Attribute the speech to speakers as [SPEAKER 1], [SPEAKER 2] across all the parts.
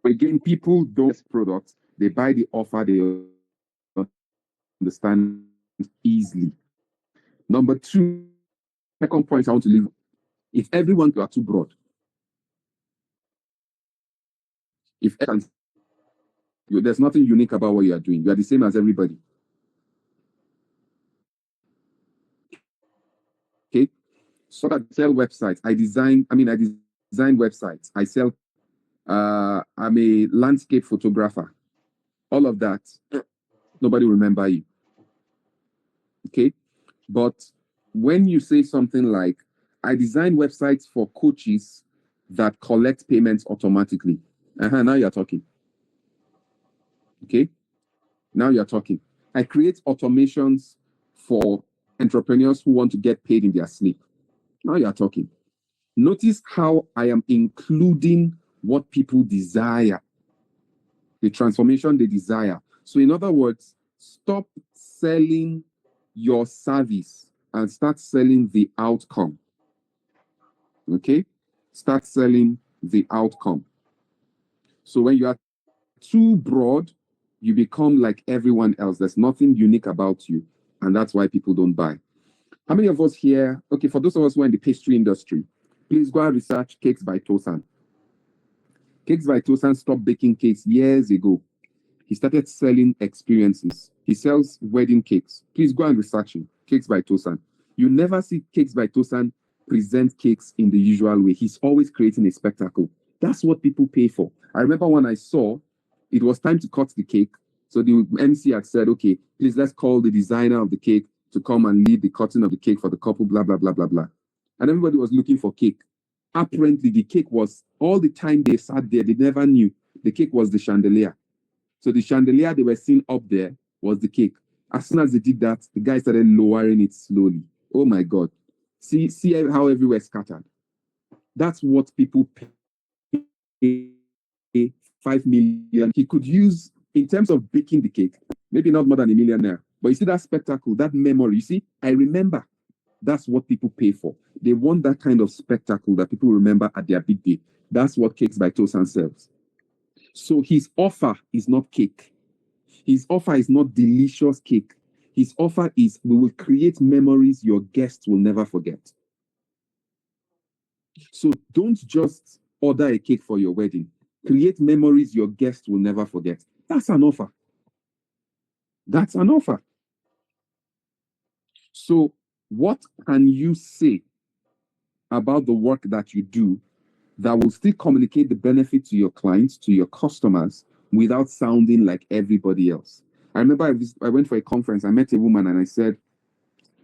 [SPEAKER 1] Again, people don't products, they buy the offer, they understand easily. Number two, second point I want to leave. If everyone you are too broad, if there's nothing unique about what you are doing, you are the same as everybody. Okay. So I sell websites. I design websites. I sell I'm a landscape photographer. All of that, nobody remember you. Okay. But when you say something like, I design websites for coaches that collect payments automatically. Now you're talking. Okay. Now you're talking. I create automations for entrepreneurs who want to get paid in their sleep. Now you're talking. Notice how I am including what people desire, the transformation they desire. So, in other words, stop selling your service and start selling the outcome. Okay? Start selling the outcome. So, when you are too broad, you become like everyone else. There's nothing unique about you. And that's why people don't buy. How many of us here? Okay, for those of us who are in the pastry industry, please go and research Cakes by Tosan. Cakes by Tosan stopped baking cakes years ago. He started selling experiences. He sells wedding cakes. Please go and research him. Cakes by Tosan. You never see Cakes by Tosan present cakes in the usual way. He's always creating a spectacle. That's what people pay for. I remember when I saw it was time to cut the cake. So the MC had said, okay, please let's call the designer of the cake to come and lead the cutting of the cake for the couple, blah, blah, blah, blah, blah. And everybody was looking for cake. Apparently, the cake was all the time they sat there, they never knew the cake was the chandelier. So the chandelier they were seeing up there was the cake. As soon as they did that, the guy started lowering it slowly. Oh my God. See how everywhere scattered. That's what people pay 5 million. He could use in terms of baking the cake, maybe not more than a millionaire. But you see that spectacle, that memory. You see, I remember. That's what people pay for. They want that kind of spectacle that people remember at their big day. That's what Cakes by Tosan sells. So his offer is not cake. His offer is not delicious cake. His offer is we will create memories your guests will never forget. So don't just order a cake for your wedding. Create memories your guests will never forget. That's an offer. That's an offer. So, what can you say about the work that you do that will still communicate the benefit to your clients, to your customers, without sounding like everybody else? I remember I went for a conference, I met a woman and I said,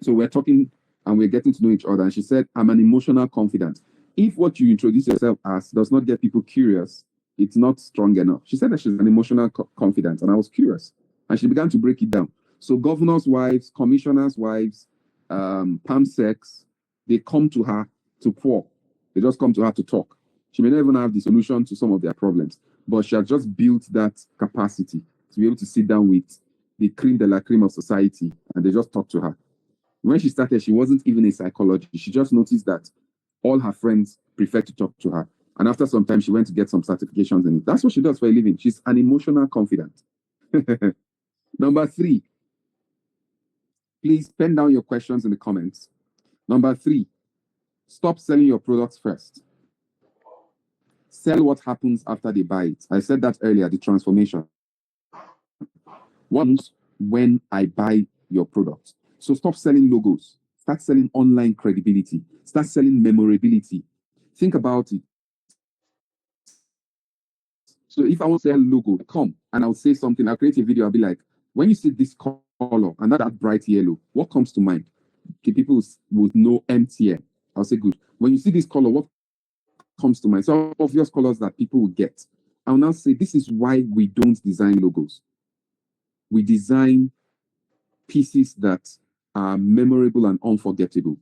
[SPEAKER 1] so we're talking and we're getting to know each other. And she said, I'm an emotional confidant. If what you introduce yourself as does not get people curious, it's not strong enough. She said that she's an emotional confidant. And I was curious. And she began to break it down. So governors' wives, commissioners' wives, palm sex, they come to her to pour. They just come to her to talk. She may not even have the solution to some of their problems, but she has just built that capacity to be able to sit down with the cream de la cream of society and they just talk to her. When she started, she wasn't even a psychologist. She just noticed that all her friends prefer to talk to her. And after some time, she went to get some certifications in it. That's what she does for a living. She's an emotional confidant. Number three, please pen down your questions in the comments. Number three, stop selling your products first. Sell what happens after they buy it. I said that earlier, the transformation. What happens when I buy your product? So stop selling logos. Start selling online credibility. Start selling memorability. Think about it. So if I want to sell logo, come and I'll say something. I'll create a video. I'll be like, when you see this color and not that bright yellow, what comes to mind? Okay, people would know MTN. I'll say good. When you see this color, what comes to mind? So obvious colors that people will get. I'll now say this is why we don't design logos. We design pieces that are memorable and unforgettable.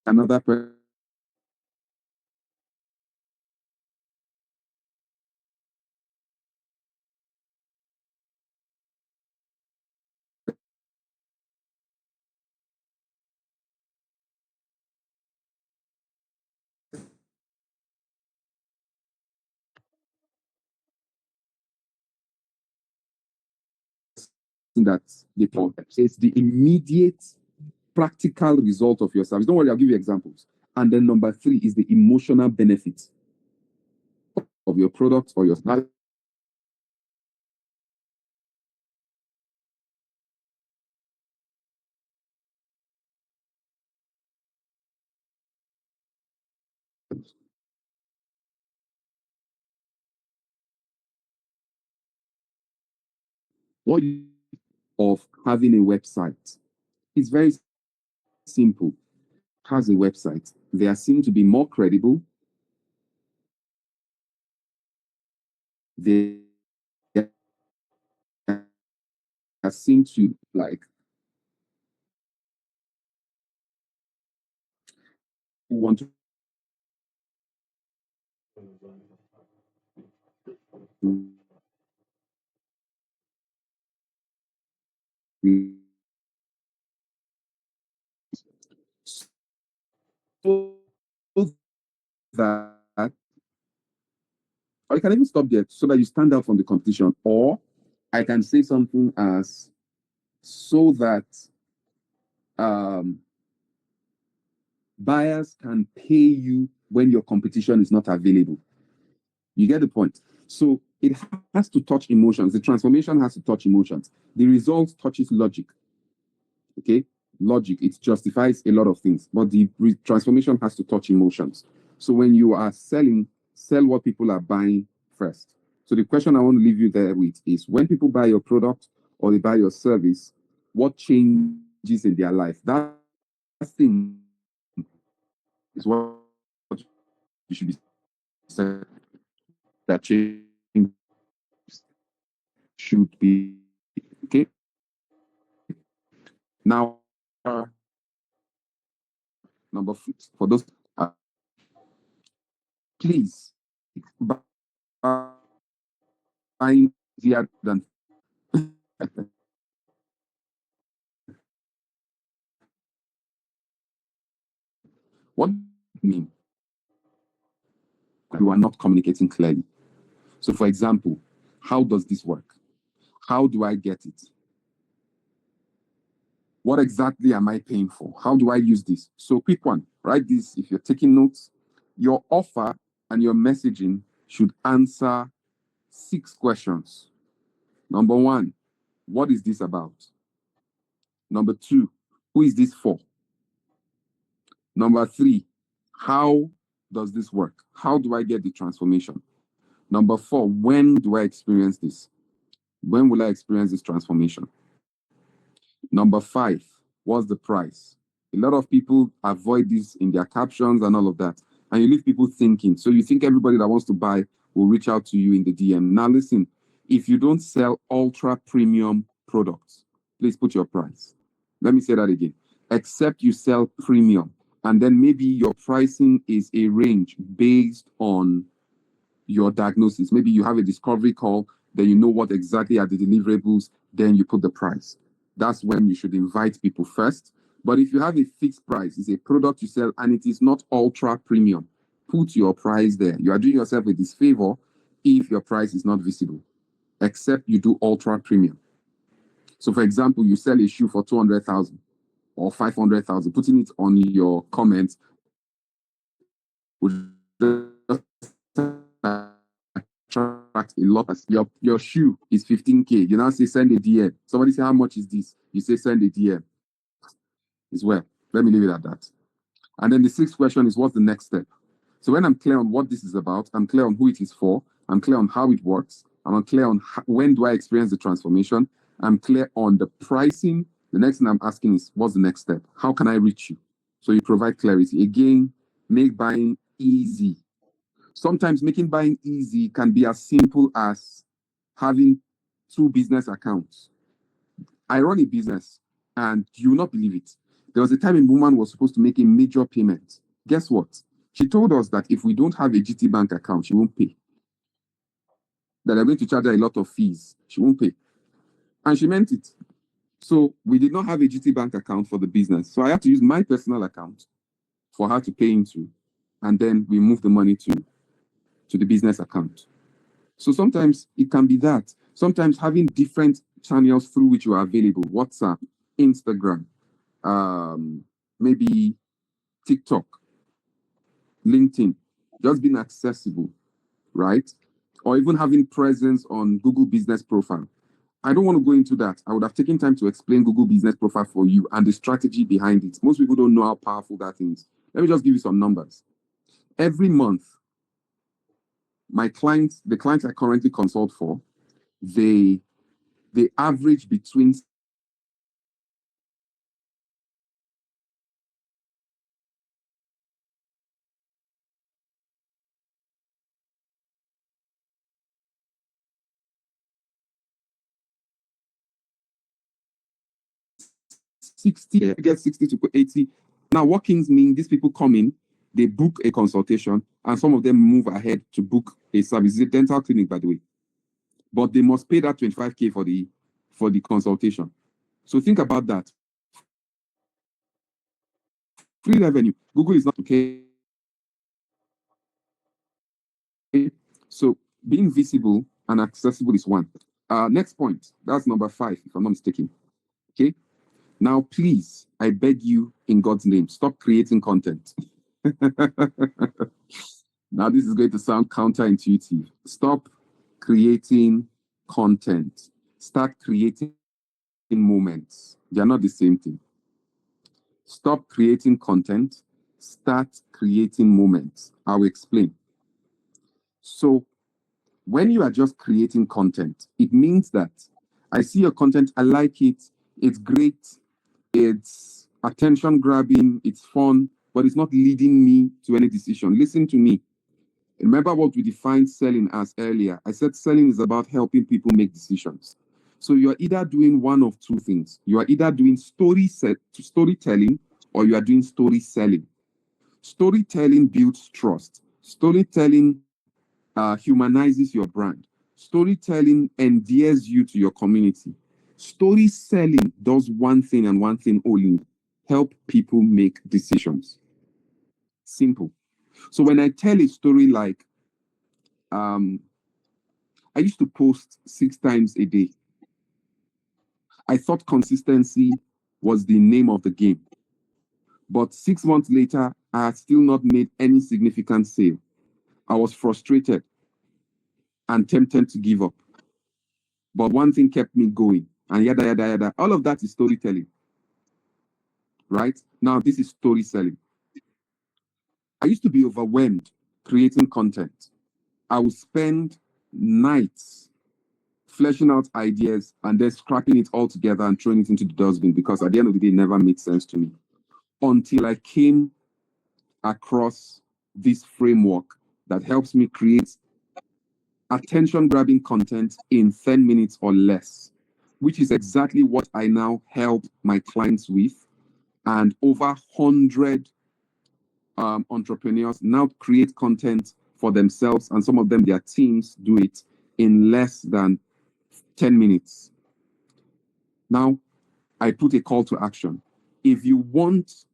[SPEAKER 1] another person that they call it's the immediate practical result of your service. Don't worry, I'll give you examples. And then number three is the emotional benefit of your product or your service. What of having a website? It's very simple. Has a website. They are seen to be more credible. They are seen to like want to so that, or you can even stop there so that you stand out from the competition. Or I can say something as so that um, buyers can pay you when your competition is not available. You get the point. So it has to touch emotions. The transformation has to touch emotions. The result touches logic. Okay, logic, it justifies a lot of things, but the transformation has to touch emotions. So when you are selling, sell what people are buying first. So the question I want to leave you there with is, when people buy your product or they buy your service, what changes in their life? That thing is what you should be saying. That change should be okay. Now, number four, for those, please buy easier than what do you mean? You are not communicating clearly. So, for example, how does this work? How do I get it? What exactly am I paying for? How do I use this? So, quick one, write this if you're taking notes. Your offer and your messaging should answer 6 questions. Number one, what is this about? Number two, who is this for? Number three, how does this work? How do I get the transformation? Number four, when do I experience this? When will I experience this transformation? Number five, what's the price? A lot of people avoid this in their captions and all of that. And you leave people thinking. So you think everybody that wants to buy will reach out to you in the DM. Now, listen, if you don't sell ultra premium products, please put your price. Let me say that again. Except you sell premium. And then maybe your pricing is a range based on your diagnosis. Maybe you have a discovery call, then you know what exactly are the deliverables, then you put the price. That's when you should invite people first. But if you have a fixed price, it's a product you sell and it is not ultra premium, put your price there. You are doing yourself a disfavor if your price is not visible, except you do ultra premium. So, for example, you sell a shoe for 200,000 or 500,000, putting it on your comments would attract a lot. Your shoe is 15K. You now say send a DM. Somebody say how much is this? You say send a DM as well. Let me leave it at that. And then the sixth question is, what's the next step? So when I'm clear on what this is about, I'm clear on who it is for, I'm clear on how it works, I'm clear on when do I experience the transformation, I'm clear on the pricing. The next thing I'm asking is, what's the next step? How can I reach you? So you provide clarity. Again, make buying easy. Sometimes making buying easy can be as simple as having 2 business accounts. I run a business and you will not believe it. There was a time a woman was supposed to make a major payment. Guess what? She told us that if we don't have a GT Bank account, she won't pay. That they're going to charge her a lot of fees. She won't pay. And she meant it. So we did not have a GT Bank account for the business. So I had to use my personal account for her to pay into. And then we moved the money to the business account. So sometimes it can be that. Sometimes having different channels through which you are available, WhatsApp, Instagram, maybe TikTok, LinkedIn, just being accessible, right? Or even having presence on Google Business Profile. I don't want to go into that. I would have taken time to explain Google Business Profile for you and the strategy behind it. Most people don't know how powerful that is. Let me just give you some numbers. Every month, my clients, the clients I currently consult for, they average between 60, get 60 to 80. Now, walk-ins mean these people come in, they book a consultation, and some of them move ahead to book a service. It's a dental clinic, by the way. But they must pay that 25K for the consultation. So think about that. Free revenue. Google is not okay. So being visible and accessible is one. Next point. That's number 5, if I'm not mistaken. Okay. Now, please, I beg you in God's name, stop creating content. Now, this is going to sound counterintuitive. Stop creating content. Start creating moments. They are not the same thing. Stop creating content. Start creating moments. I'll explain. So, when you are just creating content, it means that I see your content, I like it, it's great, it's attention grabbing, it's fun, but it's not leading me to any decision. Listen to me. Remember what we defined selling as earlier. I said selling is about helping people make decisions. So you're either doing one of two things. You are either doing storytelling or you are doing story selling. Storytelling builds trust. Storytelling humanizes your brand. Storytelling endears you to your community. Story selling does one thing and one thing only: help people make decisions. Simple. So when I tell a story like, I used to post 6 times a day. I thought consistency was the name of the game. But 6 months later, I had still not made any significant sale. I was frustrated and tempted to give up. But one thing kept me going, and yada, yada, yada. All of that is storytelling, right? Now, this is story selling. I used to be overwhelmed creating content. I would spend nights fleshing out ideas and then scrapping it all together and throwing it into the dustbin because at the end of the day, it never made sense to me until I came across this framework that helps me create attention grabbing content in 10 minutes or less, which is exactly what I now help my clients with. And over 100 entrepreneurs now create content for themselves, and some of them, their teams, do it in less than 10 minutes. Now, I put a call to action. If you want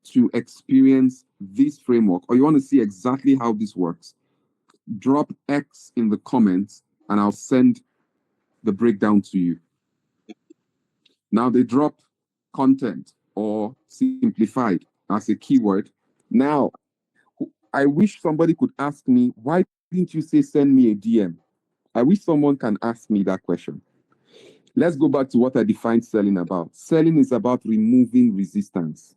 [SPEAKER 1] to experience this framework or you want to see exactly how this works, drop X in the comments and I'll send the breakdown to you. Now they drop content or simplified as a keyword. Now, I wish somebody could ask me, why didn't you say send me a DM? I wish someone can ask me that question. Let's go back to what I defined selling about. Selling is about removing resistance.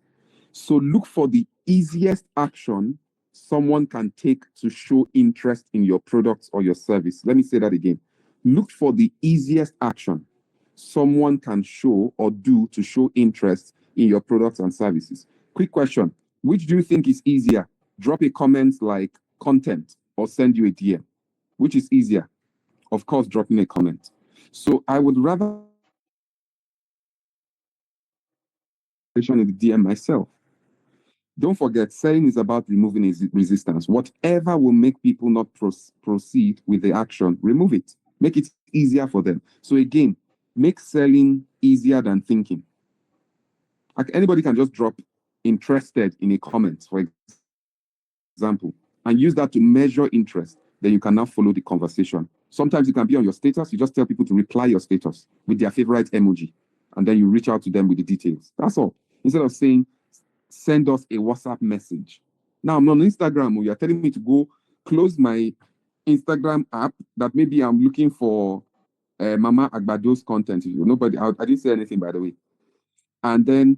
[SPEAKER 1] So look for the easiest action someone can take to show interest in your products or your service. Let me say that again. Look for the easiest action someone can show or do to show interest in your products and services. Quick question. Which do you think is easier? Drop a comment like content or send you a DM. Which is easier? Of course, dropping a comment. So I would rather in the DM myself. Don't forget, selling is about removing resistance. Whatever will make people not proceed with the action, remove it. Make it easier for them. So again, make selling easier than thinking. Like anybody can just drop interested in a comment, for example, and use that to measure interest. Then you can now follow the conversation. Sometimes it can be on your status. You just tell people to reply your status with their favorite emoji, and then you reach out to them with the details. That's all. Instead of saying, send us a WhatsApp message. Now I'm on Instagram. You're telling me to go close my Instagram app that maybe I'm looking for Mama Agbado's content. Nobody, I didn't say anything, by the way. And then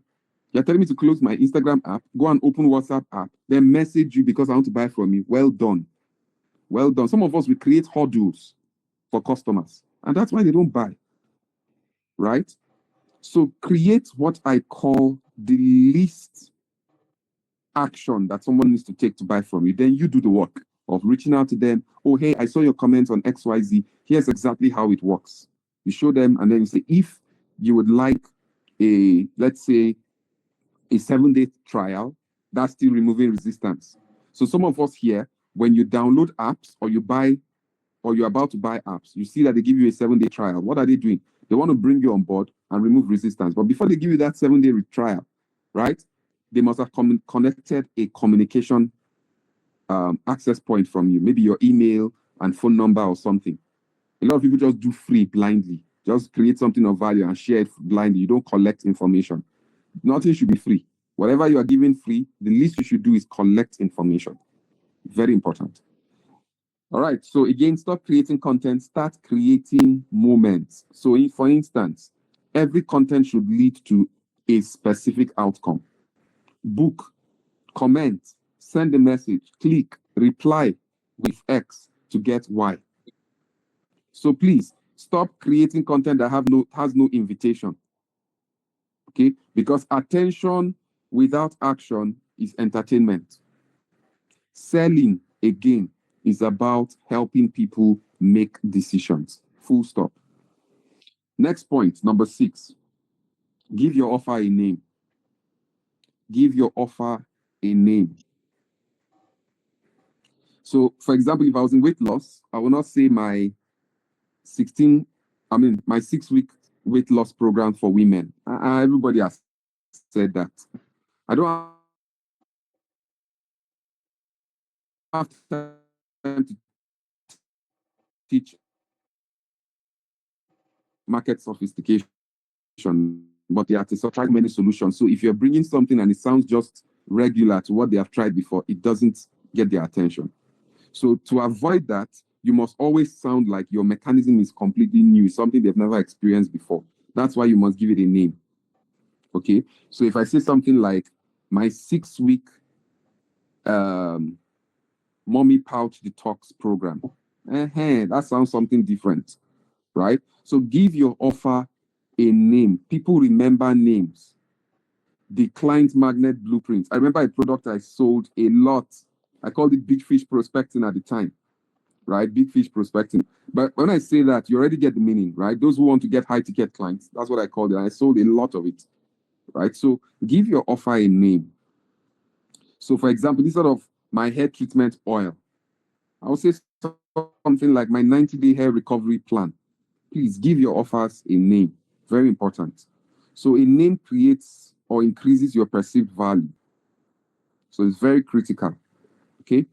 [SPEAKER 1] you're telling me to close my Instagram app, go and open WhatsApp app, then message you because I want to buy from you. Well done. Well done. Some of us, we create hurdles for customers, and that's why they don't buy. Right? So create what I call the least action that someone needs to take to buy from you. Then you do the work of reaching out to them. Oh, hey, I saw your comments on XYZ. Here's exactly how it works. You show them, and then you say, if you would like let's say, a 7-day trial, that's still removing resistance. So some of us here, when you download apps or you buy or you're about to buy apps, you see that they give you a 7-day trial. What are they doing? They want to bring you on board and remove resistance. But before they give you that 7-day trial, right, they must have connected a communication access point from you, maybe your email and phone number or something. A lot of people just do free blindly, just create something of value and share it blindly. You don't collect information. Nothing should be free. Whatever you are giving free, the least you should do is collect information. Very important. All right. So again, stop creating content, start creating moments. So for instance, every content should lead to a specific outcome. Book, comment, send a message, click, reply with X to get Y. So please stop creating content that has no invitation. Okay? Because attention without action is entertainment. Selling, again, is about helping people make decisions. Full stop. Next point, number 6. Give your offer a name. Give your offer a name. So, for example, if I was in weight loss, I will not say my 6-week weight loss program for women. Everybody has said that. I don't have time to teach market sophistication, but the artists have tried many solutions. So if you're bringing something and it sounds just regular to what they have tried before, it doesn't get their attention. So to avoid that, you must always sound like your mechanism is completely new, something they've never experienced before. That's why you must give it a name. Okay. So if I say something like my 6-week mommy pouch detox program, that sounds something different, right? So give your offer a name. People remember names. The client magnet blueprint. I remember a product I sold a lot. I called it big fish prospecting at the time, right? Big fish prospecting. But when I say that, you already get the meaning, right? Those who want to get high ticket clients, that's what I called it. I sold a lot of it, right? So give your offer a name. So for example, instead of my hair treatment oil, I would say something like my 90-day hair recovery plan. Please give your offers a name. Very important. So a name creates or increases your perceived value. So it's very critical. Okay.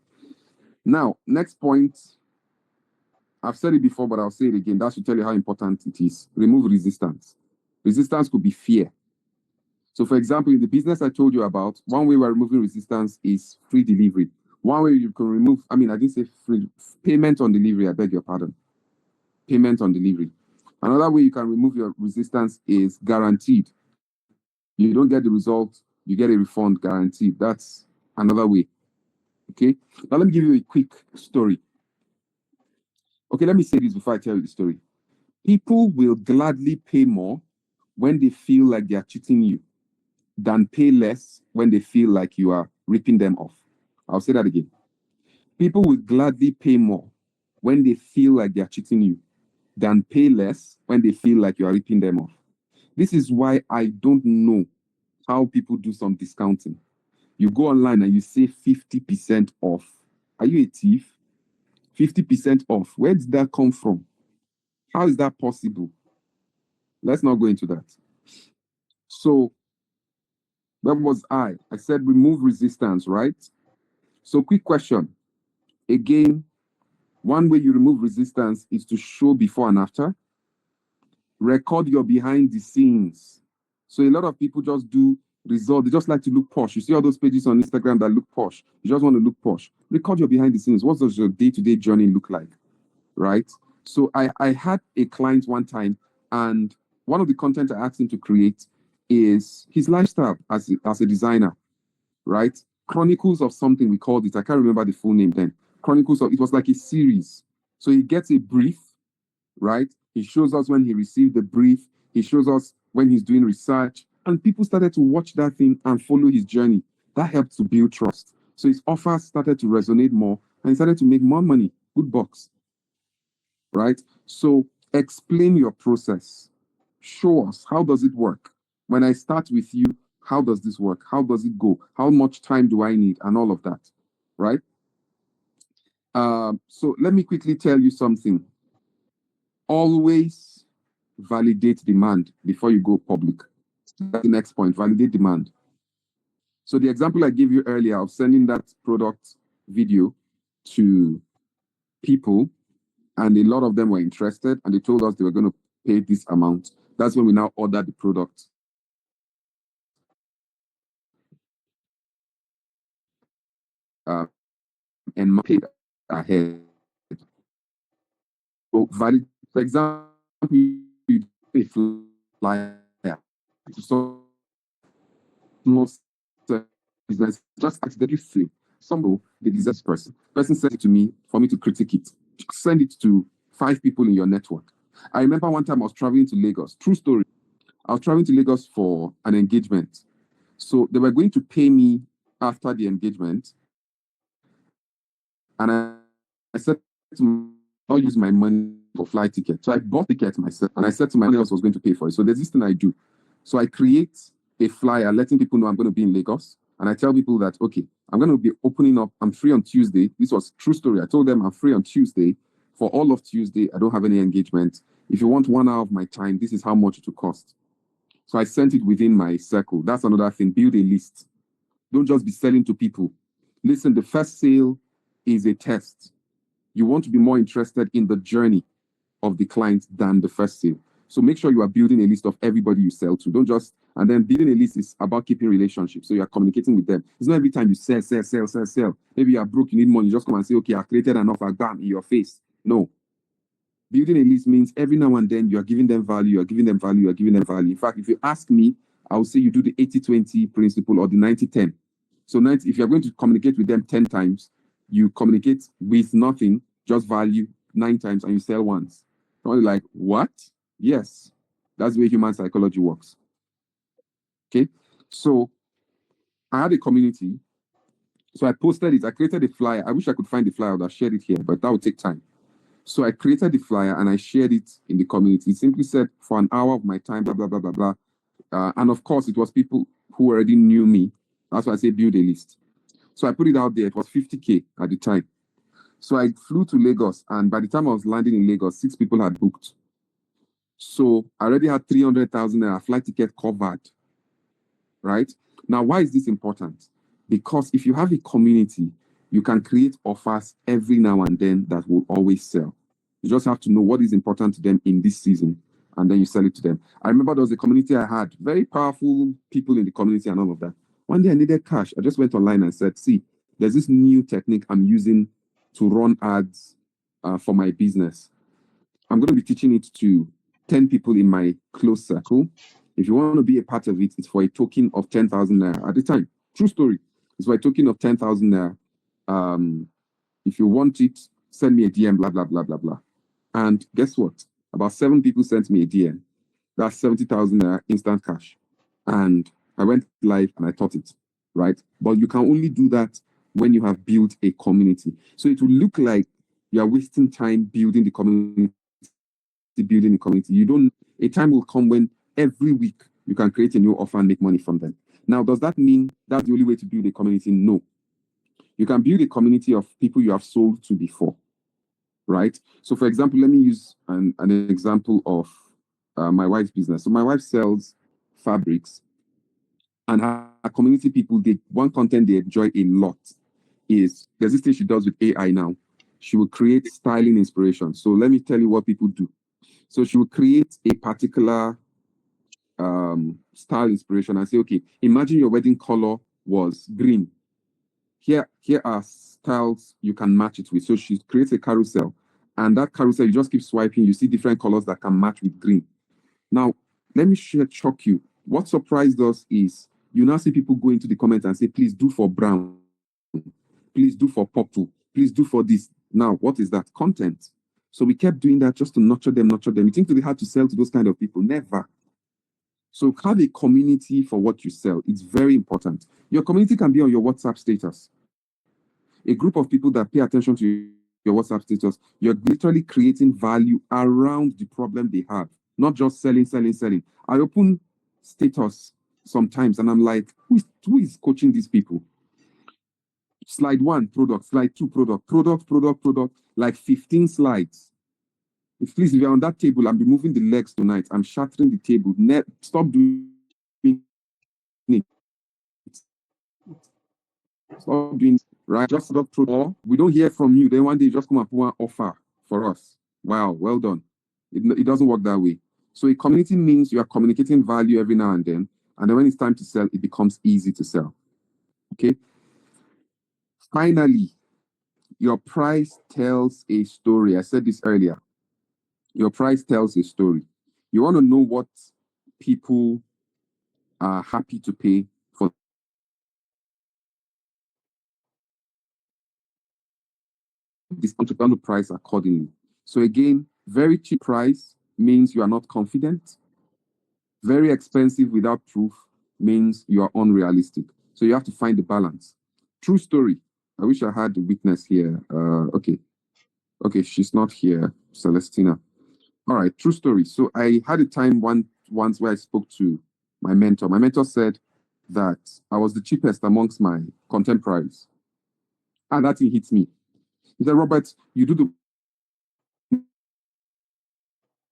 [SPEAKER 1] Now, next point. I've said it before, but I'll say it again. That should tell you how important it is. Remove resistance. Resistance could be fear. So, for example, in the business I told you about, one way we're removing resistance is free delivery. One way you can remove, I didn't say free, payment on delivery. I beg your pardon. Payment on delivery. Another way you can remove your resistance is guaranteed. You don't get the result, you get a refund guaranteed. That's another way. Okay. Now, let me give you a quick story. Okay, let me say this before I tell you the story. People will gladly pay more when they feel like they are cheating you than pay less when they feel like you are ripping them off. I'll say that again. People will gladly pay more when they feel like they are cheating you than pay less when they feel like you are ripping them off. This is why I don't know how people do some discounting. You go online and you say 50% off. Are you a thief? 50% off. Where did that come from? How is that possible? Let's not go into that. So, where was I? I said remove resistance, right? So, quick question. Again, one way you remove resistance is to show before and after. Record your behind the scenes. So, a lot of people just do result. They just like to look posh. You see all those pages on Instagram that look posh. You just want to look posh. Record your behind the scenes. What does your day-to-day journey look like? Right? So I had a client one time, and one of the content I asked him to create is his lifestyle as a designer, right? Chronicles of something, we called it. I can't remember the full name then. Chronicles of, it was like a series. So he gets a brief, right? He shows us when he received the brief. He shows us when he's doing research, and people started to watch that thing and follow his journey. That helped to build trust. So his offers started to resonate more, and he started to make more money. Good bucks. Right? So explain your process. Show us, how does it work? When I start with you, how does this work? How does it go? How much time do I need? And all of that, right? So let me quickly tell you something. Always validate demand before you go public. That's the next point, validate demand. So the example I gave you earlier of sending that product video to people, and a lot of them were interested, and they told us they were going to pay this amount. That's when we now order the product. And paid ahead. So valid, for example, you pay flyer. So most business just accidentally flip. Somehow they deserve person. Person sent it to me for me to critique it. Send it to 5 people in your network. I remember one time I was traveling to Lagos. True story. I was traveling to Lagos for an engagement. So they were going to pay me after the engagement. And I said to them, I'll use my money for flight ticket. So I bought tickets myself, and I said to my money else was going to pay for it. So there's this thing I do. So I create a flyer letting people know I'm going to be in Lagos. And I tell people that, okay, I'm going to be opening up. I'm free on Tuesday. This was true story. I told them I'm free on Tuesday. For all of Tuesday, I don't have any engagement. If you want 1 hour of my time, this is how much it will cost. So I sent it within my circle. That's another thing. Build a list. Don't just be selling to people. Listen, the first sale is a test. You want to be more interested in the journey of the client than the first sale. So make sure you are building a list of everybody you sell to. Don't just, and then building a list is about keeping relationships. So you are communicating with them. It's not every time you sell. Maybe you are broke, you need money, you just come and say, okay, I created an offer, bam, in your face. No. Building a list means every now and then you are giving them value, you are giving them value, you are giving them value. In fact, if you ask me, I will say you do the 80-20 principle or the 90-10. So 90, if you're going to communicate with them 10 times, you communicate with nothing, just value 9 times, and you sell once. Somebody like, what? Yes, that's the way human psychology works. Okay, so I had a community. So I posted it. I created a flyer. I wish I could find the flyer. I would have shared it here, but that would take time. So I created the flyer and I shared it in the community. It simply said, for an hour of my time, blah, blah, blah, blah, blah. And of course, it was people who already knew me. That's why I say build a list. So I put it out there. It was 50K at the time. So I flew to Lagos, and by the time I was landing in Lagos, 6 people had booked. So I already had 300,000 naira flight ticket covered, right? Now, why is this important? Because if you have a community, you can create offers every now and then that will always sell. You just have to know what is important to them in this season, and then you sell it to them. I remember there was a community I had, very powerful people in the community and all of that. One day I needed cash. I just went online and said, see, there's this new technique I'm using to run ads for my business. I'm going to be teaching it to 10 people in my close circle. If you want to be a part of it, it's for a token of 10,000 naira at the time. True story. It's for a token of 10,000 naira. If you want it, send me a DM, blah, blah, blah, blah, blah. And guess what? About 7 people sent me a DM. That's 70,000 naira instant cash. And I went live and I taught it, right? But you can only do that when you have built a community. So it will look like you are wasting time building the community. You don't, a time will come when every week you can create a new offer and make money from them. Now, does that mean that's the only way to build a community? No. You can build a community of people you have sold to before, right? So, for example, let me use an example of my wife's business. So, my wife sells fabrics, and her community people, one content they enjoy a lot is there's this thing she does with AI now. She will create styling inspiration. So, let me tell you what people do. So, she will create a particular style inspiration and say, okay, imagine your wedding color was green. Here are styles you can match it with. So she creates a carousel, and that carousel, you just keep swiping, you see different colors that can match with green. Now, let me shock you. What surprised us is you now see people go into the comments and say, please do for brown, please do for purple, please do for this. Now, what is that? Content. So we kept doing that just to nurture them, nurture them. You think it's hard to sell to those kind of people? Never. So have a community for what you sell. It's very important. Your community can be on your WhatsApp status. A group of people that pay attention to your WhatsApp status, you're literally creating value around the problem they have, not just selling, selling, selling. I open status sometimes and I'm like, who is coaching these people? Slide 1, product. Slide 2, product, like 15 slides. Please, if you're on that table, I'm removing the legs tonight. I'm shattering the table. Stop doing it. Stop doing it, right? Just stop. We don't hear from you. Then one day you just come and put one offer for us. Wow, well done. It doesn't work that way. So a community means you are communicating value every now and then when it's time to sell, it becomes easy to sell. Okay. Finally, your price tells a story. I said this earlier. Your price tells a story. You want to know what people are happy to pay for this entrepreneurial price accordingly. So again, very cheap price means you are not confident. Very expensive without proof means you are unrealistic. So you have to find the balance. True story. I wish I had the witness here. Okay, she's not here, Celestina. All right, true story. So I had a time once where I spoke to my mentor. My mentor said that I was the cheapest amongst my contemporaries. And that thing hits me. He said, Robert, you do the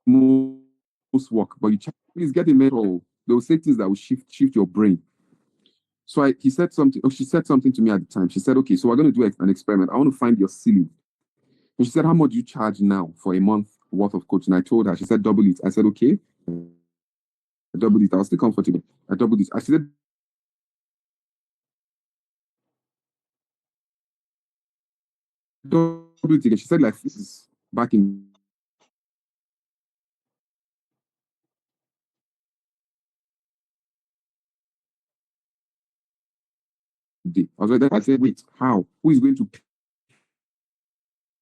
[SPEAKER 1] most work, but please get a mentor. They will say things that will shift your brain. So he said something, or she said something to me at the time. She said, okay, so we're going to do an experiment. I want to find your ceiling. And she said, how much do you charge now for a month worth of coaching? I told her, she said, double it. I said, okay. I doubled it. I was still comfortable. I doubled it. I said, double it again. She said, like, this is back in the day. I said, wait, how? Who is going to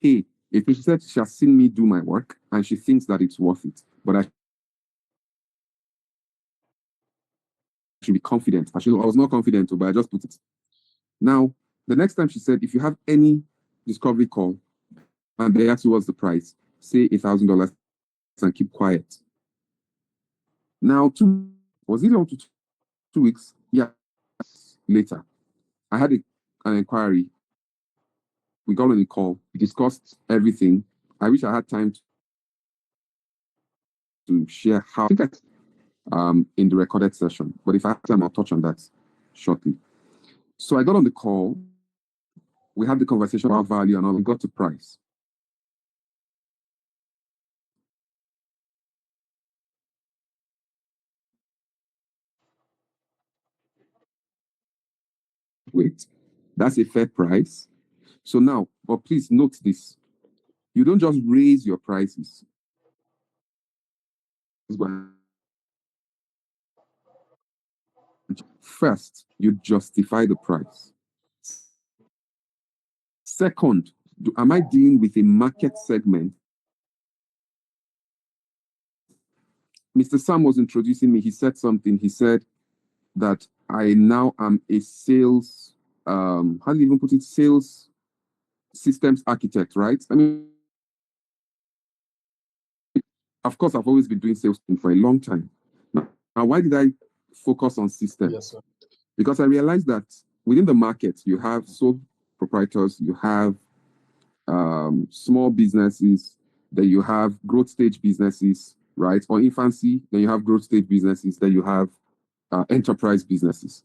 [SPEAKER 1] pay? If she said she has seen me do my work and she thinks that it's worth it, but I should be confident. I was not confident, but I just put it. Now, the next time she said, if you have any discovery call and they ask you what's the price, say $1,000 and keep quiet. Now, was it on to 2 weeks? Yeah. Later, I had an inquiry. We got on a call. We discussed everything. I wish I had time to share how in the recorded session. But if I have time, I'll touch on that shortly. So I got on the call. We had the conversation about value and all. We got to price. Wait, that's a fair price. So now, but please note this. You don't just raise your prices. First, you justify the price. Second, am I dealing with a market segment? Mr. Sam was introducing me. He said something. He said that I now am a sales, how do you even put it? Sales systems architect, right? I mean, of course, I've always been doing sales for a long time. Now why did I focus on systems?
[SPEAKER 2] Yes, sir.
[SPEAKER 1] Because I realized that within the market, you have sole proprietors, you have small businesses, then you have growth stage businesses, right? Or infancy, then you have growth stage businesses, then you have enterprise businesses.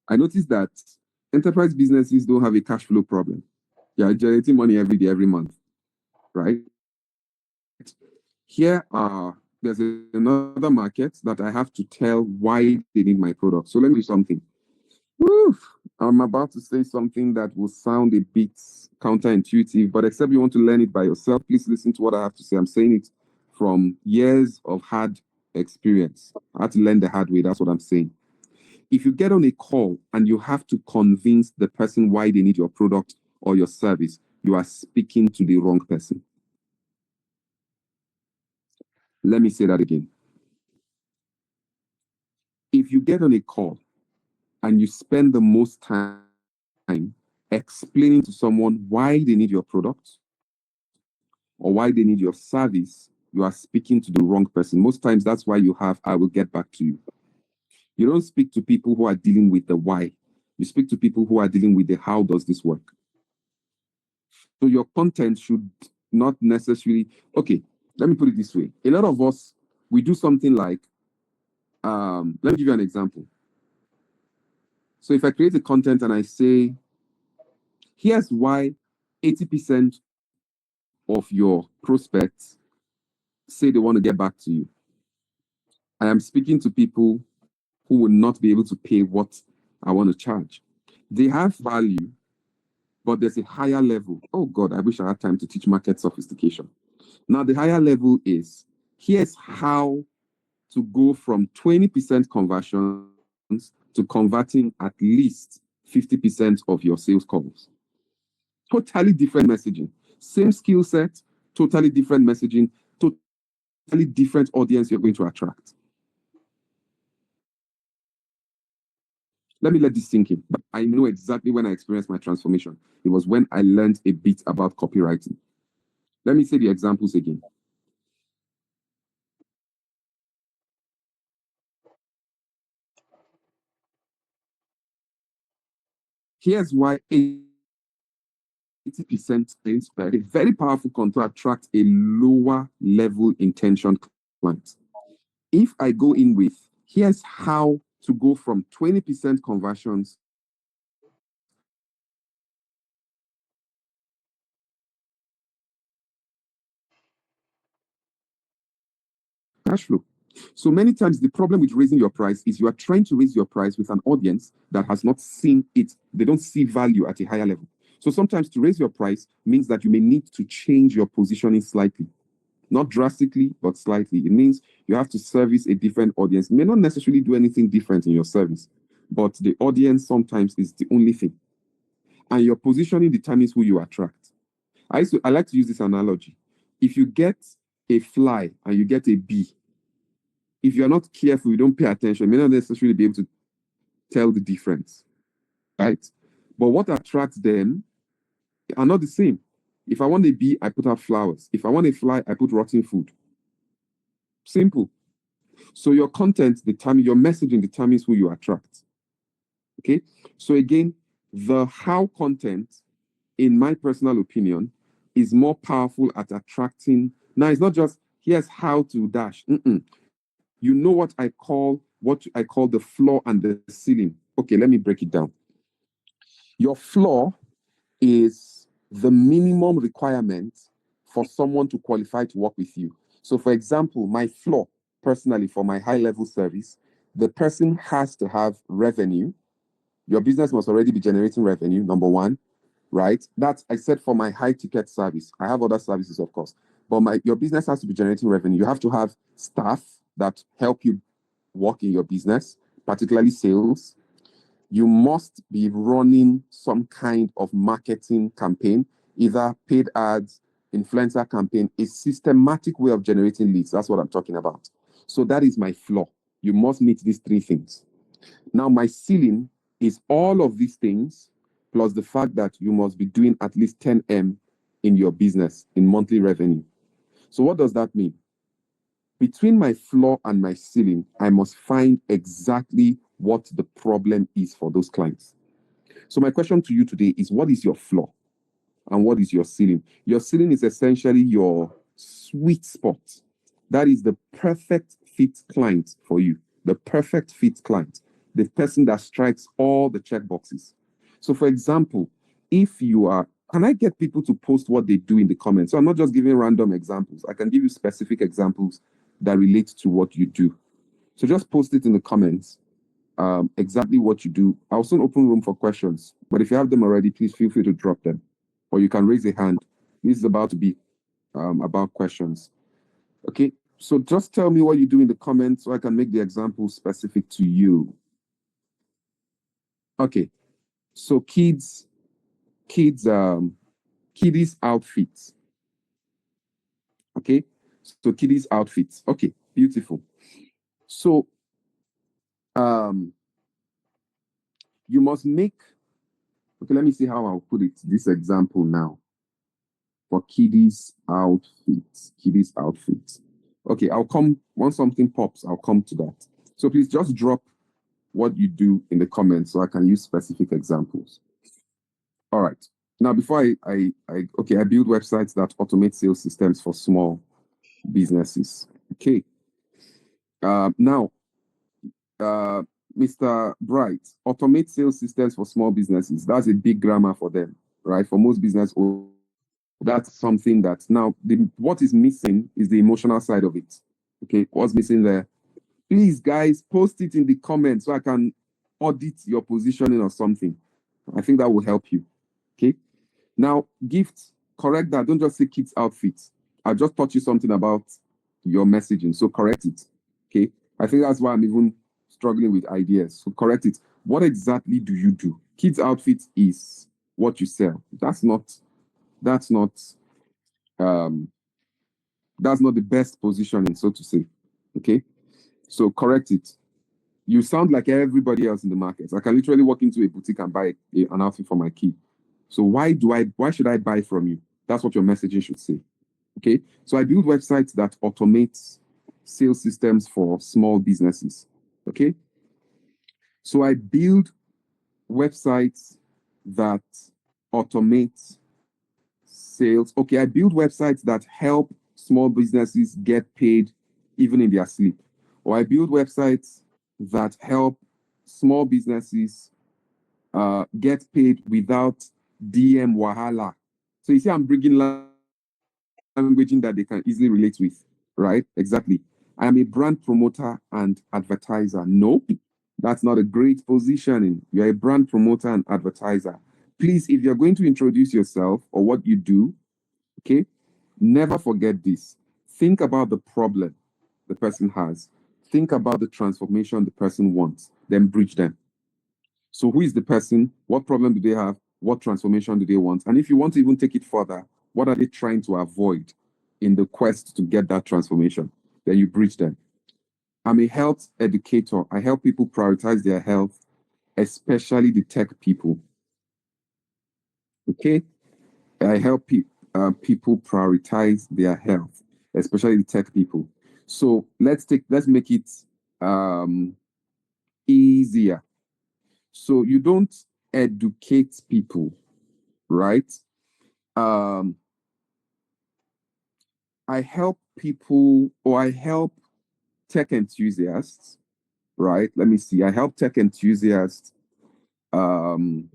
[SPEAKER 1] I noticed that enterprise businesses don't have a cash flow problem. They are generating money every day, every month, right? Here, there's another market that I have to tell why they need my product. So let me do something. Woo! I'm about to say something that will sound a bit counterintuitive, but except you want to learn it by yourself, please listen to what I have to say. I'm saying it from years of hard experience. I had to learn the hard way. That's what I'm saying. If you get on a call and you have to convince the person why they need your product or your service, you are speaking to the wrong person. Let me say that again. If you get on a call and you spend the most time explaining to someone why they need your product or why they need your service, you are speaking to the wrong person. Most times, that's why you have, I will get back to you. You don't speak to people who are dealing with the why. You speak to people who are dealing with the how does this work. So your content should not necessarily, okay, let me put it this way. A lot of us, we do something like, let me give you an example. So if I create a content and I say, here's why 80% of your prospects say they want to get back to you. I am speaking to people who will not be able to pay what I want to charge. They have value, but there's a higher level. Oh God, I wish I had time to teach market sophistication. Now, the higher level is here's how to go from 20% conversions to converting at least 50% of your sales calls. Totally different messaging. Same skill set, totally different messaging, totally different audience you're going to attract. Let me let this sink in. But I know exactly when I experienced my transformation. It was when I learned a bit about copywriting. Let me say the examples again. Here's why 80% is a very powerful content to attract a lower level intention client. If I go in with, here's how to go from 20% conversions cash flow. So many times the problem with raising your price is you are trying to raise your price with an audience that has not seen it. They don't see value at a higher level. So sometimes to raise your price means that you may need to change your positioning slightly. Not drastically, but slightly. It means you have to service a different audience. You may not necessarily do anything different in your service, but the audience sometimes is the only thing. And your positioning determines who you attract. I like to use this analogy. If you get a fly and you get a bee, if you're not careful, you don't pay attention, you may not necessarily be able to tell the difference, right? But what attracts them are not the same. If I want a bee, I put out flowers. If I want a fly, I put rotten food. Simple. So your content determines, your messaging determines who you attract. Okay. So again, the how content, in my personal opinion, is more powerful at attracting. Now it's not just here's how to dash. You know what I call the floor and the ceiling. Okay, let me break it down. Your floor is the minimum requirement for someone to qualify to work with you. So, for example, my floor, personally, for my high level service, the person has to have revenue. Your business must already be generating revenue, number one, right? That's, I said, for my high ticket service. I have other services, of course, but your business has to be generating revenue. You have to have staff that help you work in your business, particularly sales. You must be running some kind of marketing campaign, either paid ads, influencer campaign, a systematic way of generating leads. That's what I'm talking about. So that is my floor. You must meet these three things. Now, my ceiling is all of these things, plus the fact that you must be doing at least 10M in your business in monthly revenue. So what does that mean? Between my floor and my ceiling, I must find exactly what the problem is for those clients. So my question to you today is, what is your flaw and what is your ceiling? Your ceiling is essentially your sweet spot. That is the perfect fit client for you, the perfect fit client, the person that strikes all the check boxes. So for example, if you are, can I get people to post what they do in the comments? So I'm not just giving random examples. I can give you specific examples that relate to what you do. So just post it in the comments, exactly what you do. I'll soon open room for questions, but if you have them already, please feel free to drop them, or you can raise a hand. This is about to be about questions. Okay, so just tell me what you do in the comments so I can make the example specific to you. Okay, so kiddies outfits. Okay, so kiddies outfits. Okay, beautiful. So you must make, okay, let me see how I'll put it, this example now for kiddies outfits. Kiddies outfits. Okay, I'll come, once something pops, I'll come to that. So please just drop what you do in the comments so I can use specific examples. All right. Now, before I build websites that automate sales systems for small businesses. Okay. Now, Mr. Bright, automate sales systems for small businesses. That's a big grammar for them, right? For most business owners, that's something that now what is missing is the emotional side of it. Okay, what's missing there? Please, guys, post it in the comments so I can audit your positioning or something. I think that will help you. Okay. Now, gifts, correct that. Don't just say kids' outfits. I just taught you something about your messaging, so correct it. Okay. I think that's why I'm even struggling with ideas. So correct it. What exactly do you do? Kids' outfits is what you sell. That's not um that's not the best positioning, so to say. Okay. So correct it. You sound like everybody else in the market. I can literally walk into a boutique and buy an outfit for my kid. So why should I buy from you? That's what your messaging should say. Okay. So I build websites that automate sales systems for small businesses. Okay. So I build websites that automate sales. Okay. I build websites that help small businesses get paid even in their sleep. Or I build websites that help small businesses get paid without DM wahala. So you see, I'm bringing languaging that they can easily relate with, right? Exactly. I am a brand promoter and advertiser. Nope, that's not a great positioning. You're a brand promoter and advertiser. Please, if you're going to introduce yourself or what you do, okay, never forget this. Think about the problem the person has. Think about the transformation the person wants, then bridge them. So who is the person? What problem do they have? What transformation do they want? And if you want to even take it further, what are they trying to avoid in the quest to get that transformation? Then you bridge them. I'm a health educator. I help people prioritize their health, especially the tech people. Okay? I help people prioritize their health, especially the tech people. So let's make it easier. So you don't educate people, right? I help people, or I help tech enthusiasts, right? Let me see. I help tech enthusiasts um,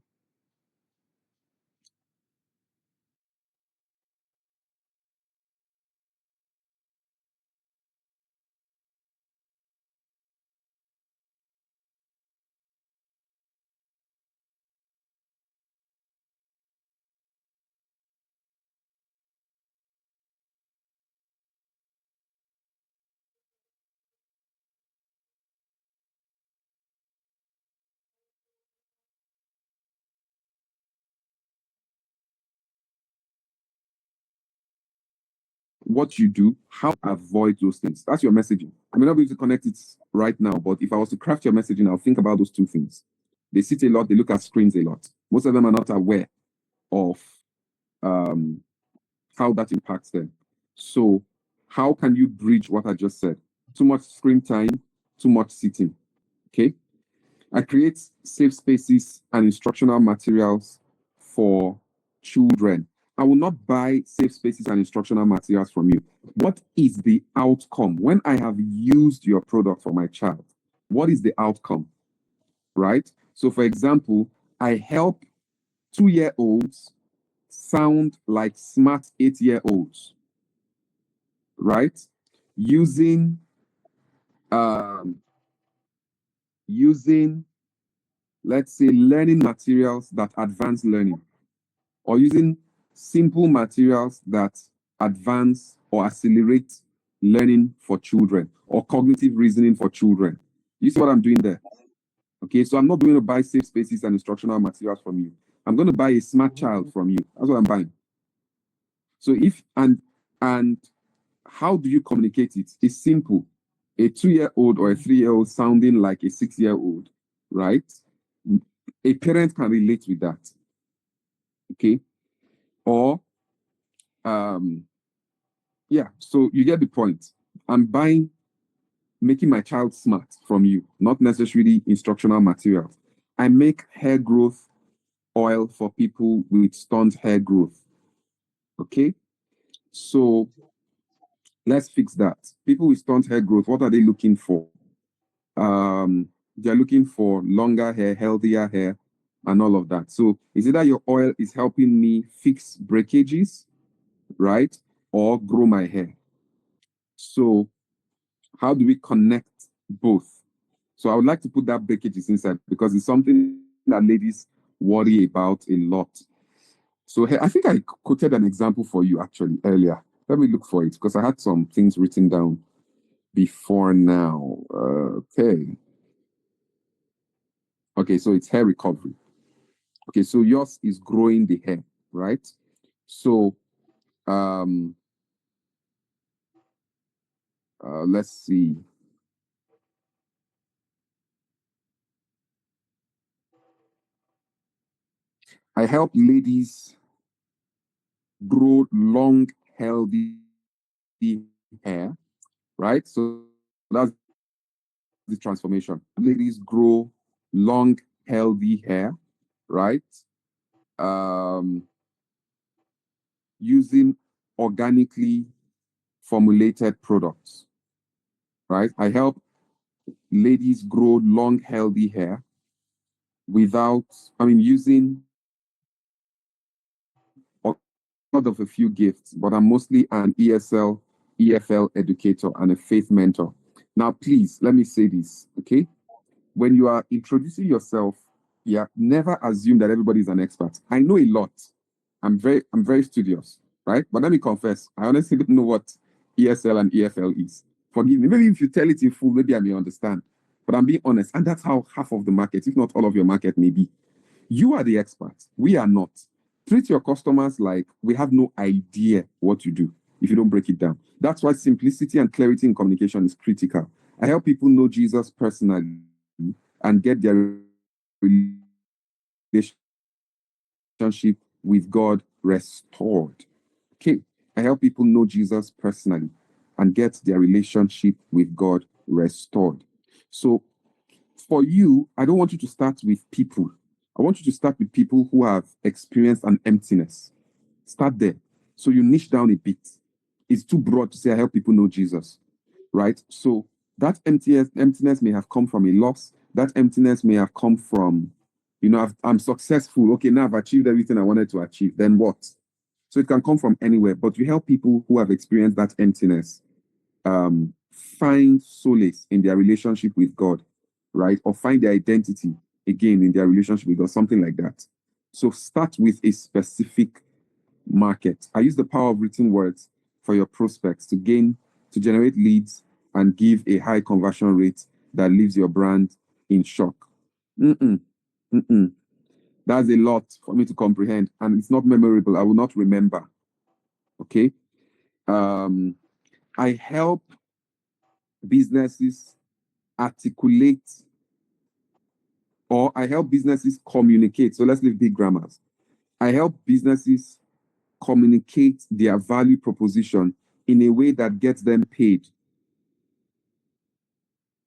[SPEAKER 1] what you do, how to avoid those things. That's your messaging. I may not be able to connect it right now, but if I was to craft your messaging, I'll think about those two things. They sit a lot, they look at screens a lot. Most of them are not aware of how that impacts them. So, how can you bridge what I just said? Too much screen time, too much sitting. Okay. I create safe spaces and instructional materials for children. I will not buy safe spaces and instructional materials from you. What is the outcome when I have used your product for my child? What is the outcome? Right? So, for example, I help 2-year-olds sound like smart 8-year-olds, right? Using um, using, let's say, learning materials that advance learning, or using simple materials that advance or accelerate learning for children, or cognitive reasoning for children. You see what I'm doing there? Okay, so I'm not going to buy safe spaces and instructional materials from you. I'm going to buy a smart child from you. That's what I'm buying. So if and how do you communicate it? It's simple. A 2-year-old or a 3-year-old sounding like a 6-year-old, right? A parent can relate with that. Okay. Or yeah, so you get the point. I'm buying, making my child smart from you, not necessarily instructional materials. I make hair growth oil for people with stunned hair growth. Okay. So let's fix that. People with stunned hair growth, what are they looking for? They're looking for longer hair, healthier hair, and all of that. So is either your oil is helping me fix breakages, right, or grow my hair. So how do we connect both? So I would like to put that breakages inside because it's something that ladies worry about a lot. So I think I quoted an example for you actually earlier. Let me look for it because I had some things written down before now. Okay. Okay, so it's hair recovery. Okay, so yours is growing the hair, right? So let's see. I help ladies grow long, healthy hair, right? So that's the transformation. Ladies grow long, healthy hair, right? Um, using organically formulated products, right? I help ladies grow long, healthy hair without, using one of a few gifts, but I'm mostly an ESL, EFL educator and a faith mentor. Now, please let me say this, okay? When you are introducing yourself, yeah, never assume that everybody is an expert. I know a lot. I'm very studious, right? But let me confess, I honestly don't know what ESL and EFL is. Forgive me. Maybe if you tell it in full, maybe I may understand. But I'm being honest, and that's how half of the market, if not all of your market, may be. You are the expert. We are not. Treat your customers like we have no idea what you do if you don't break it down. That's why simplicity and clarity in communication is critical. I help people know Jesus personally and get their relationship with God restored. Okay. I help people know Jesus personally and get their relationship with God restored. So for you, I don't want you to start with people. I want you to start with people who have experienced an emptiness. Start there. So you niche down a bit. It's too broad to say I help people know Jesus, right? So that emptiness may have come from a loss. That emptiness may have come from, I'm successful. Okay, now I've achieved everything I wanted to achieve. Then what? So it can come from anywhere, but you help people who have experienced that emptiness find solace in their relationship with God, right? Or find their identity again in their relationship with God, something like that. So start with a specific market. I use the power of written words for your prospects to generate leads and give a high conversion rate that leaves your brand in shock. Mm-mm, mm-mm. That's a lot for me to comprehend, and it's not memorable. I will not remember. Okay. I help businesses articulate, or I help businesses communicate. So let's leave big grammars. I help businesses communicate their value proposition in a way that gets them paid,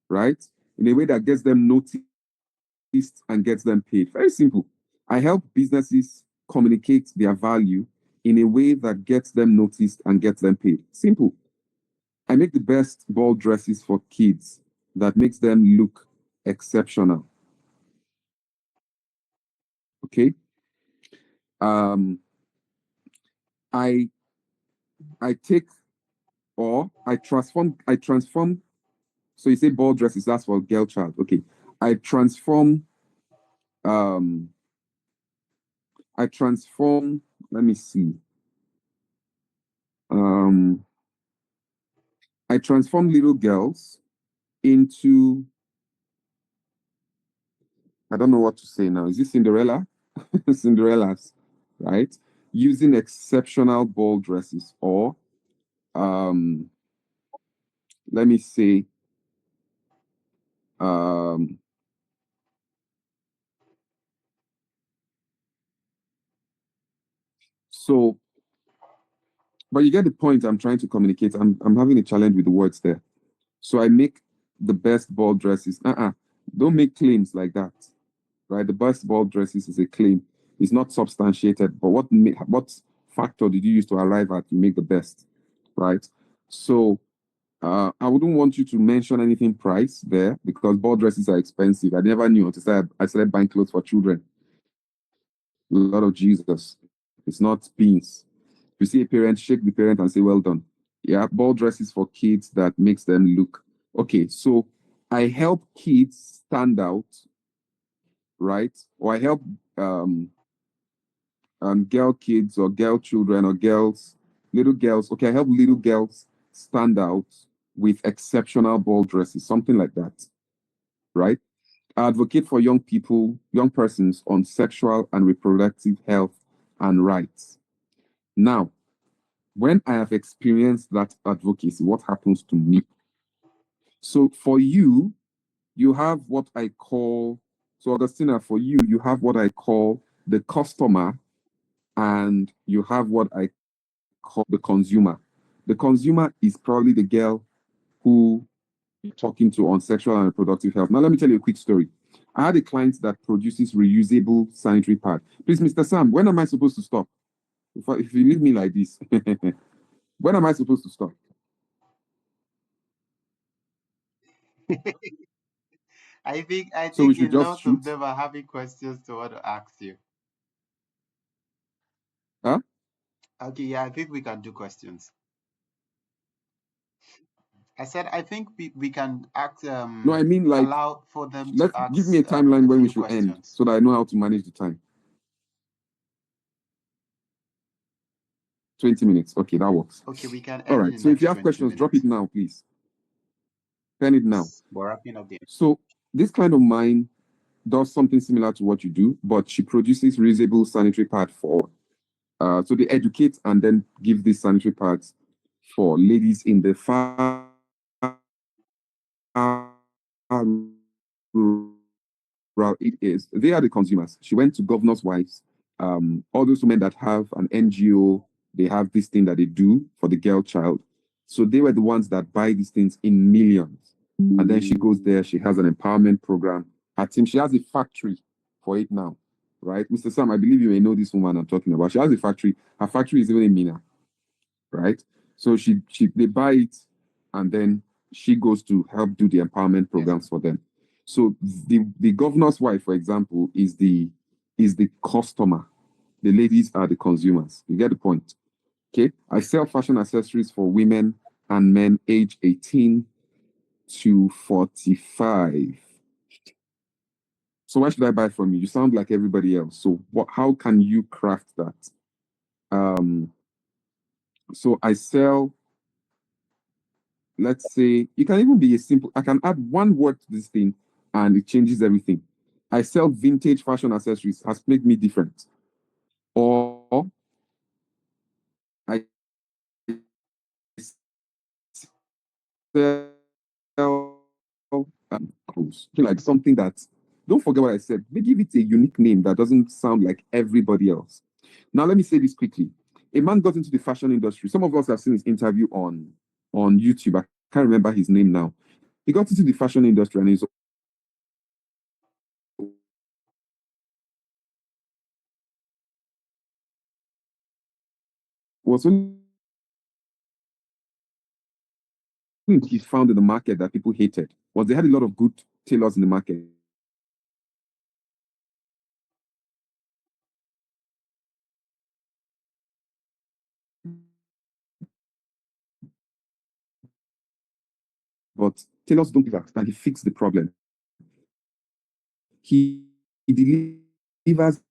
[SPEAKER 1] right? In a way that gets them noticed and gets them paid. Very simple. I help businesses communicate their value in a way that gets them noticed and gets them paid. Simple. I make the best ball dresses for kids that makes them look exceptional. Okay. Um, I I take or I transform. So you say ball dresses, that's for girl child. Okay. I transform um I transform, let me see. Um I transform little girls into, I don't know what to say now. Is this Cinderella? Cinderellas, right? Using exceptional ball dresses, or um, let me say, um, so, but you get the point I'm trying to communicate. I'm having a challenge with the words there. So I make the best ball dresses. Don't make claims like that, right? The best ball dresses is a claim. It's not substantiated. But what factor did you use to arrive at you make the best, right? So I wouldn't want you to mention anything price there because ball dresses are expensive. I never knew until I started buying clothes for children. A lot of Jesus. It's not beans. If you see a parent, shake the parent and say, well done. Yeah, ball dresses for kids that makes them look. Okay, so I help kids stand out, right? Or I help um, girl kids or girl children or little girls. Okay, I help little girls stand out with exceptional ball dresses, something like that, right? I advocate for young persons on sexual and reproductive health and rights. Now, when I have experienced that advocacy, what happens to me? So for you, you have what I call, so Augustina, for you, you have what I call the customer and you have what I call the consumer. The consumer is probably the girl who you're talking to on sexual and reproductive health. Now, let me tell you a quick story. I had a client that produces reusable sanitary pad. Please, Mr. Sam, when am I supposed to stop? If you leave me like this, when am I supposed to stop?
[SPEAKER 2] I
[SPEAKER 1] So we
[SPEAKER 2] think a
[SPEAKER 1] should just
[SPEAKER 2] lot of
[SPEAKER 1] shoot?
[SPEAKER 2] them are having questions to want to ask you.
[SPEAKER 1] Huh?
[SPEAKER 2] Okay, yeah, I think we can do questions. I said I think we can ask
[SPEAKER 1] No, I mean like,
[SPEAKER 2] allow for them to
[SPEAKER 1] let's give me
[SPEAKER 2] ask
[SPEAKER 1] a timeline
[SPEAKER 2] a
[SPEAKER 1] when we
[SPEAKER 2] few
[SPEAKER 1] should end
[SPEAKER 2] questions.
[SPEAKER 1] so that I know how to manage the time. 20 minutes. Okay, that works.
[SPEAKER 2] Okay, we can
[SPEAKER 1] All
[SPEAKER 2] end in
[SPEAKER 1] right.
[SPEAKER 2] the
[SPEAKER 1] So if you
[SPEAKER 2] next
[SPEAKER 1] have
[SPEAKER 2] 20
[SPEAKER 1] questions, drop it
[SPEAKER 2] minutes.
[SPEAKER 1] now, please. Pen it now.
[SPEAKER 2] We're wrapping up the
[SPEAKER 1] So this client of mine does something similar to what you do, but she produces reusable sanitary pad for so they educate and then give these sanitary pads for ladies in the far rural areas. They are the consumers. She went to governors' wives, all those women that have an NGO, they have this thing that they do for the girl child. So they were the ones that buy these things in millions. And then she goes there, she has an empowerment program. Her team, she has a factory for it now, right? Mr. Sam, I believe you may know this woman I'm talking about. She has a factory. Her factory is even in Mina, right? So she they buy it and then she goes to help do the empowerment
[SPEAKER 2] yes.
[SPEAKER 1] programs for them. So the governor's wife, for example, is the customer. The ladies are the consumers. You get the point. Okay. I sell fashion accessories for women and men age 18 to 45. So why should I buy from you? You sound like everybody else. So how can you craft that? Um, so I sell, let's say, you can even be a simple, I can add one word to this thing and it changes everything. I sell vintage fashion accessories, has made me different. Or I sell clothes. Like something that, don't forget what I said, maybe give it a unique name that doesn't sound like everybody else. Now, let me say this quickly. A man got into the fashion industry. Some of us have seen his interview on YouTube. I can't remember his name now. He got into the fashion industry and he's was only he found in the market that people hated was they had a lot of good tailors in the market. But tailors don't give up, and he fixed the problem. He delivers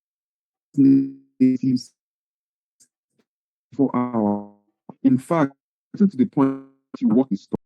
[SPEAKER 1] for hours. In fact, to the point you work in store.